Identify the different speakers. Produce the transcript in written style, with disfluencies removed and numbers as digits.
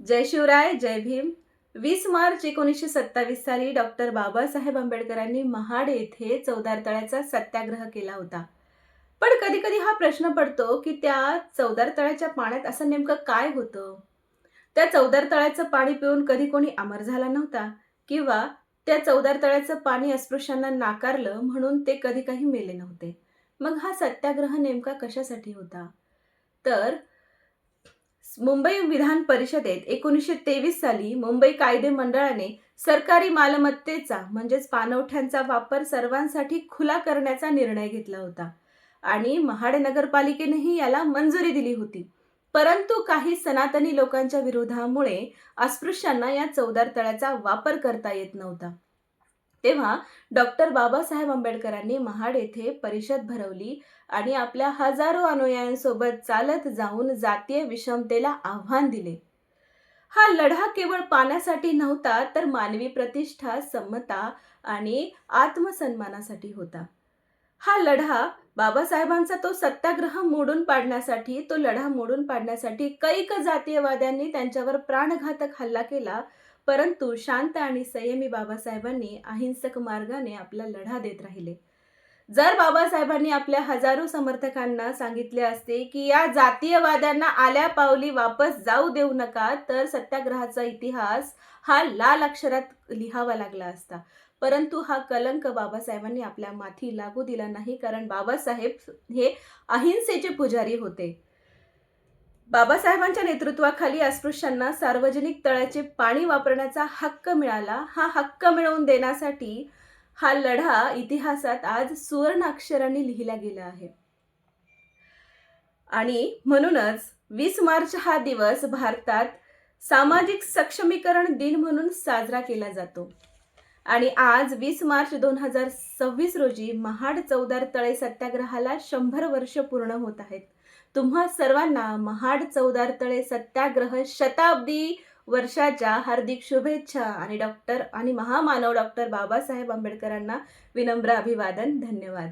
Speaker 1: जय शिवराय, जय भीम. 20 मार्च 1927 साली डॉक्टर बाबासाहेब आंबेडकरांनी महाड येथे चौदार तळ्याचा सत्याग्रह केला होता. पण कधी-कधी हा प्रश्न पडतो, की त्या चौदार तळ्याच्या पाण्यात असं नेमकं काय होतं? त्या चौदार तळ्याचं पाणी पिऊन कधी कोणी अमर झाला नव्हता किंवा त्या चौदार तळ्याचं पाणी अस्पृश्यांना नाकारलं म्हणून ते कधी काही मेले नव्हते. मग हा सत्याग्रह नेमका कशासाठी होता? तर मुंबई विधान परिषदेत 1923 साली मुंबई कायदे मंडळाने सरकारी मालमत्तेचा म्हणजेच पाणवठ्यांचा वापर सर्वांसाठी खुला करण्याचा निर्णय घेतला होता आणि महाड नगरपालिकेनेही याला मंजुरी दिली होती. परंतु काही सनातनी लोकांच्या विरोधामुळे अस्पृश्यांना या चौदार तळ्याचा वापर करता येत नव्हता. तेव्हा डॉक्टर बाबासाहेब आंबेडकरांनी महाड येथे परिषद भरवली आणि आपल्या हजारो अनुयायांसोबत चालत जाऊन जातीय विषमतेला आव्हान दिले. हा लढा केवळ पाण्यासाठी नव्हता, तर मानवी प्रतिष्ठा, समता आणि आत्मसन्मानासाठी होता. हा लढा बाबासाहेबांचा तो लढा मोडून पाडण्यासाठी कैक जातीयवाद्यांनी त्यांच्यावर प्राणघातक हल्ला केला. परंतु शांत आणि संयमी बाबासाहेबांनी अहिंसक मार्गाने आपला लढा देत राहिले. जर बाबासाहेबांनी आपल्या हजारो समर्थकांना सांगितले असते, की या जातीयवाद्यांना आल्या पावली वापस जाऊ देऊ नका, तर सत्याग्रहाचा इतिहास हा लाल अक्षरात लिहावा लागला असता. परंतु हा कलंक बाबासाहेबांनी आपल्या माथी लागू दिला नाही, कारण बाबासाहेब हे अहिंसेचे पुजारी होते. बाबासाहेबांच्या नेतृत्वाखाली अस्पृश्यांना सार्वजनिक तळ्याचे पाणी वापरण्याचा हक्क मिळाला. हा हक्क मिळवून देण्यासाठी हा लढा इतिहासात आज सुवर्ण अक्षरांनी लिहिला गेला आहे. आणि म्हणूनच 20 मार्च हा दिवस भारतात सामाजिक सक्षमीकरण दिन म्हणून साजरा केला जातो. आणि आज 20 मार्च 2026 रोजी महाड चौदार तळे सत्याग्रहाला 100 वर्ष पूर्ण होत आहेत. तुम्हा सर्वांना महाड चौदार तळे सत्याग्रह शताब्दी वर्षाच्या हार्दिक शुभेच्छा आणि डॉक्टर आणि महामानव डॉक्टर बाबासाहेब आंबेडकरांना विनम्र अभिवादन. धन्यवाद.